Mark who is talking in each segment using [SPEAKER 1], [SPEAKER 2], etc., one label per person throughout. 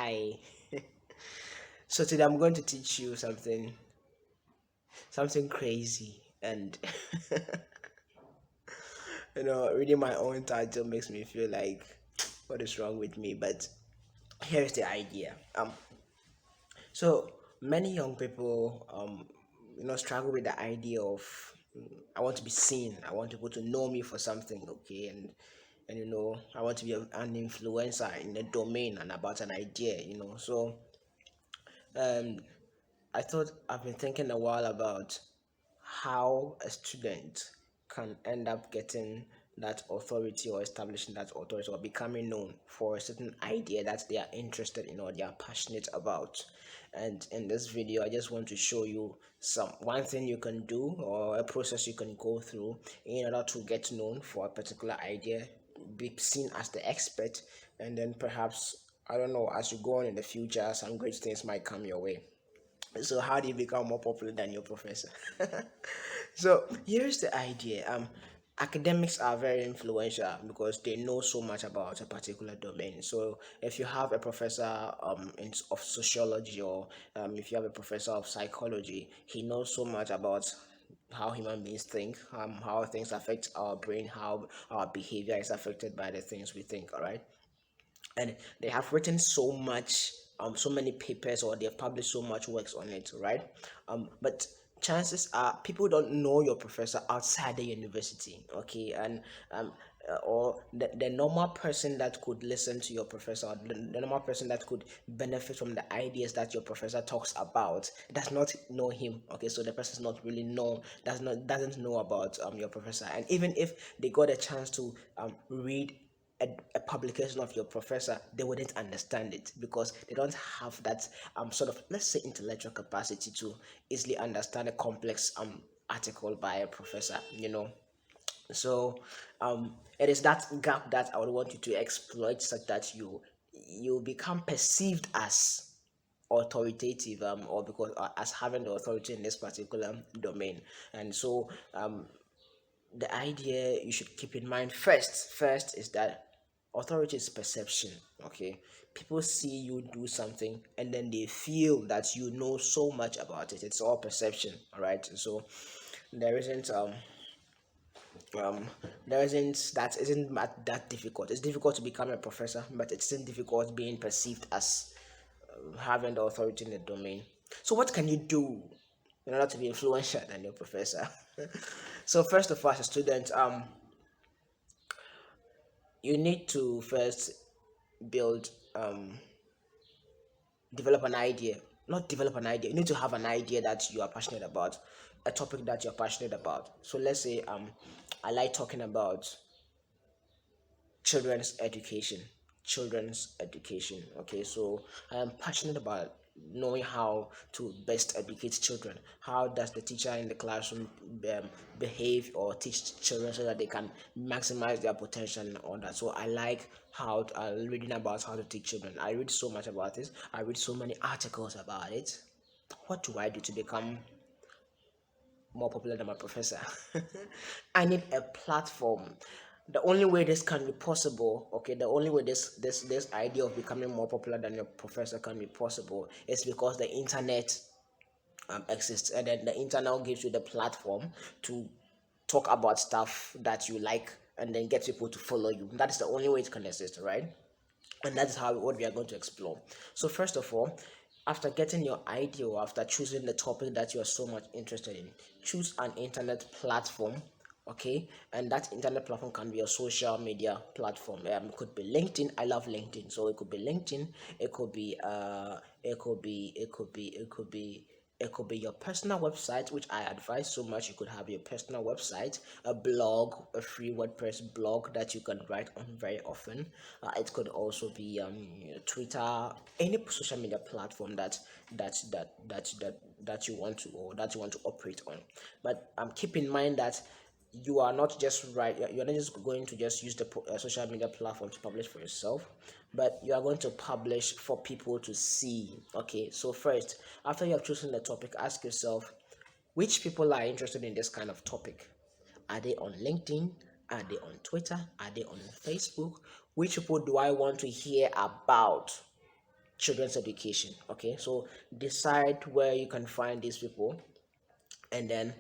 [SPEAKER 1] Hi. So today I'm going to teach you something crazy, and reading my own title makes me feel like what is wrong with me, but here's the idea. So many young people struggle with the idea of I want to be seen. I want people to know me for something, okay? And I want to be an influencer in a domain and about an idea. So um I've been thinking a while about how a student can end up getting that authority or establishing that authority or becoming known for a certain idea that they are interested in or they are passionate about. And in this video, I just want to show you some one thing you can do or a process you can go through in order to get known for a particular idea, be seen as the expert, and then perhaps, I don't know, as you go on in the future, some great things might come your way. So how do you become more popular than your professor? So here's the idea. Academics are very influential because they know so much about a particular domain. So if you have a professor of sociology, or if you have a professor of psychology, he knows so much about how human beings think, how things affect our brain, how our behavior is affected by the things we think. All right, and they have written so many papers, or they have published so much works on it, right? But chances are people don't know your professor outside the university, okay? And um or the normal person that could listen to your professor, or the normal person that could benefit from the ideas that your professor talks about, does not know him, okay? So the person is not really known, doesn't know about your professor. And even if they got a chance to read a publication of your professor, they wouldn't understand it because they don't have that sort of, let's say, intellectual capacity to easily understand a complex article by a professor. So it is that gap that I would want you to exploit, such that you become perceived as authoritative, or because as having the authority in this particular domain. And so the idea you should keep in mind first is that authority is perception, okay? People see you do something and then they feel that you know so much about it. It's all perception, all right? So there isn't um that difficult. It's difficult to become a professor, but it's still difficult being perceived as having the authority in the domain. So what can you do in order to be influential than your professor? So first of all, as a student, you need to first build develop an idea. Not develop an idea, you need to have an idea that you are passionate about, a topic that you're passionate about. So let's say I like talking about children's education. Okay, so I am passionate about knowing how to best educate children. How does the teacher in the classroom behave or teach children so that they can maximize their potential and all that? So I like reading about how to teach children. I read so much about this. I read so many articles about it. What do I do to become more popular than my professor? I need a platform. The only way this can be possible, okay, the only way this idea of becoming more popular than your professor can be possible is because the internet exists, and then the internet gives you the platform to talk about stuff that you like and then get people to follow you. That is the only way it can exist, right? And that is how what we are going to explore. So first of all, after getting your idea, or after choosing the topic that you are so much interested in, choose an internet platform, okay? And that internet platform can be a social media platform. It could be LinkedIn. I love LinkedIn, so it could be LinkedIn. It could be your personal website, which I advise so much. You could have your personal website, a blog, a free WordPress blog that you can write on very often. It could also be Twitter, any social media platform that you want to, or that you want to operate on. But keep in mind that you are not just right. You're not just going to just use the social media platform to publish for yourself, but you are going to publish for people to see. Okay, so first, after you have chosen the topic, ask yourself which people are interested in this kind of topic. Are they on LinkedIn? Are they on Twitter? Are they on Facebook? Which people do I want to hear about? children's education. Okay, so decide where you can find these people, and then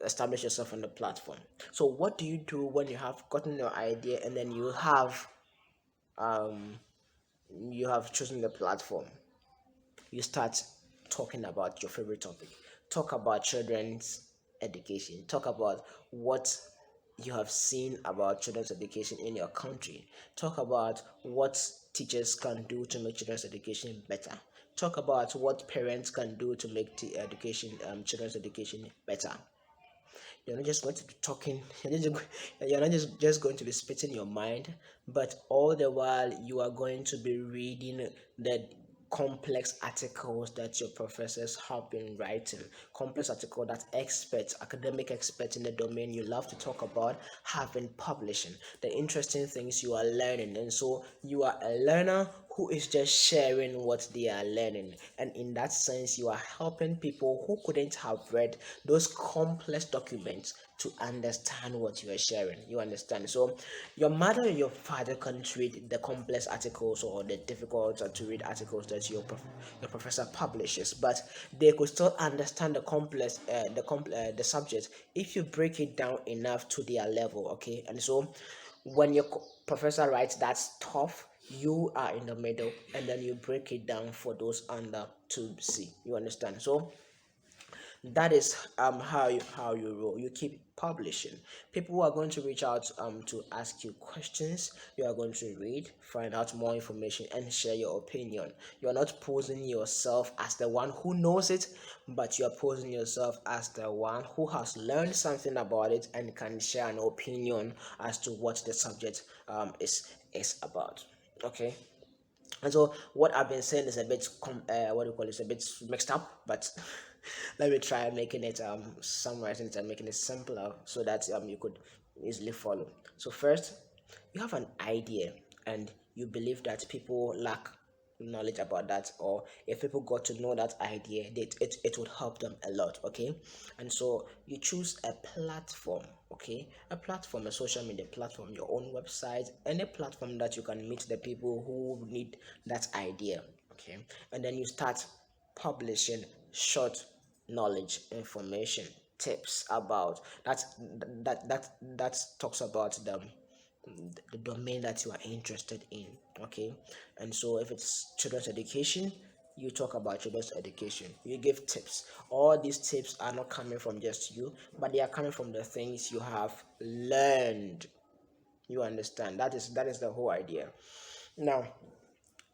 [SPEAKER 1] establish yourself on the platform. So what do you do when you have gotten your idea and then um, you have chosen the platform? You start talking about your favorite topic. Talk about children's education. Talk about what you have seen about children's education in your country. Talk about what teachers can do to make children's education better. Talk about what parents can do to make children's education better. You're not just going to be talking. You're not just going to be spitting your mind, but all the while you are going to be reading the complex articles that your professors have been writing, complex article that experts, academic experts in the domain you love to talk about have been publishing, the interesting things you are learning. And so you are a learner who is just sharing what they are learning, and in that sense you are helping people who couldn't have read those complex documents to understand what you are sharing. You understand? So your mother and your father can't read the complex articles or the difficult to read articles that your professor publishes, but they could still understand the subject if you break it down enough to their level. Okay, and so when your professor writes that stuff, you are in the middle, and then you break it down for those under to see. You understand? So that is how you roll. You keep publishing. People are going to reach out to ask you questions. You are going to read, find out more information, and share your opinion. You are not posing yourself as the one who knows it, but you are posing yourself as the one who has learned something about it and can share an opinion as to what the subject is about. Okay. And so what I've been saying is a bit what do you call it? It's a bit mixed up, but let me try making it summarizing it and making it simpler so that you could easily follow. So first, you have an idea and you believe that people lack knowledge about that, or if people got to know that idea, it would help them a lot. Okay, and so you choose a platform. Okay, a platform, a social media platform, your own website, any platform that you can meet the people who need that idea. Okay, and then you start publishing short knowledge information tips about that talks about the domain that you are interested in. Okay, and so if it's children's education, you talk about children's education, you give tips. All these tips are not coming from just you, but they are coming from the things you have learned. You understand? That is the whole idea. Now,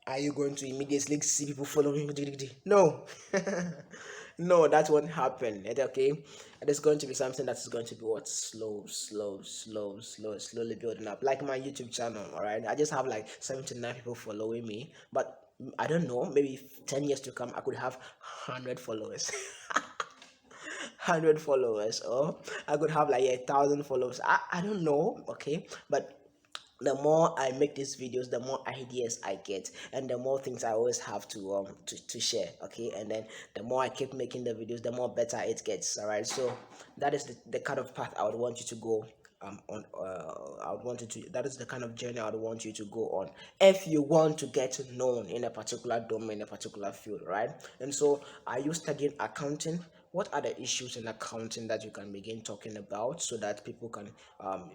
[SPEAKER 1] are you going to immediately see people following you? No. No, that won't happen. Okay, it is going to be something that is going to be what slowly building up, like my YouTube channel. All right, I just have like 79 people following me, but I don't know, maybe 10 years to come I could have 100 followers. 100 followers, or I could have like 1,000 followers. I don't know. Okay, but the more I make these videos, the more ideas I get, and the more things I always have to share. Okay, and then the more I keep making the videos, the more better it gets. All right, so that is the kind of path I would want you to go on. I would want you to. That is the kind of journey I would want you to go on if you want to get known in a particular domain, a particular field, right? And so, are you studying accounting? What are the issues in accounting that you can begin talking about so that people can um,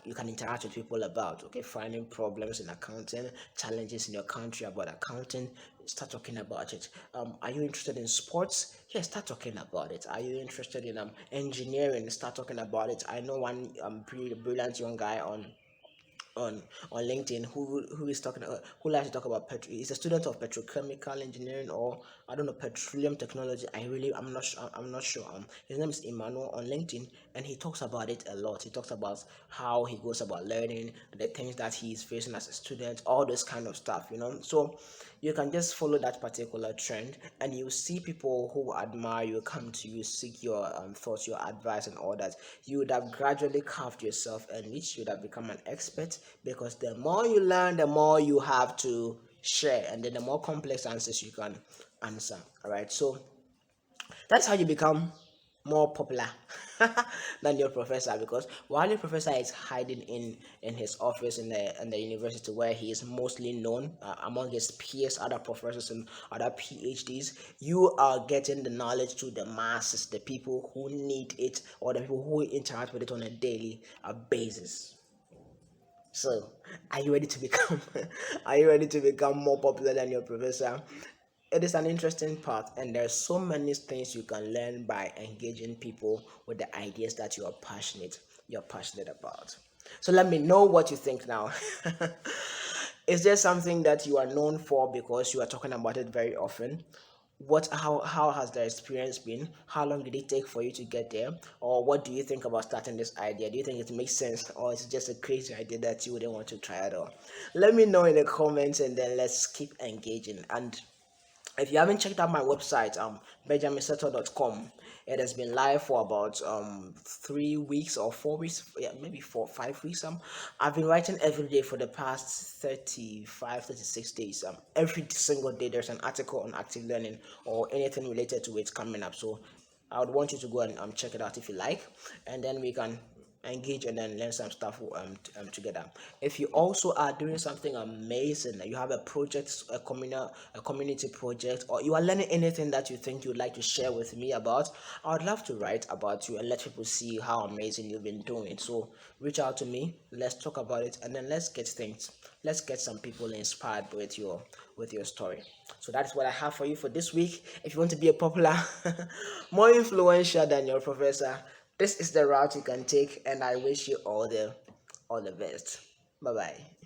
[SPEAKER 1] you can interact with people about? Okay, finding problems in accounting, challenges in your country about accounting, start talking about it. Are you interested in sports? Yes, start talking about it. Are you interested in engineering? Start talking about it. I know one pretty brilliant young guy on on LinkedIn who is talking who likes to talk about he's a student of petrochemical engineering, or I don't know, petroleum technology. I'm not sure. His name is Emmanuel on LinkedIn, and he talks about it a lot. He talks about how he goes about learning, the things that he's facing as a student, all this kind of stuff. So you can just follow that particular trend, and you see people who admire you come to you, seek your thoughts, your advice, and all that. You would have gradually carved yourself a niche. You would have become an expert, because the more you learn, the more you have to share, and then the more complex answers you can answer. All right, so that's how you become more popular than your professor, because while your professor is hiding in his office in the university where he is mostly known among his peers, other professors and other PhDs, you are getting the knowledge to the masses, the people who need it or the people who interact with it on a daily basis. So, are you ready to become are you ready to become more popular than your professor? It is an interesting part, and there's so many things you can learn by engaging people with the ideas that you're passionate about. So let me know what you think now. Is there something that you are known for because you are talking about it very often? How has the experience been? How long did it take for you to get there? Or what do you think about starting this idea? Do you think it makes sense, or it's just a crazy idea that you wouldn't want to try at all? Let me know in the comments, and then let's keep engaging. And if you haven't checked out my website, benjaminsettle.com, it has been live for about 3 weeks or 4 weeks, yeah, maybe 4 5 weeks. I've been writing every day for the past 35, 36 days. Every single day there's an article on active learning or anything related to it coming up. So I would want you to go and check it out if you like, and then we can engage and then learn some stuff together. If you also are doing something amazing, you have a project, a community project, or you are learning anything that you think you'd like to share with me about, I would love to write about you and let people see how amazing you've been doing. So reach out to me, let's talk about it, and then let's get some people inspired with your story. So that's what I have for you for this week. If you want to be a popular more influential than your professor, this is the route you can take, and I wish you all the best. Bye bye.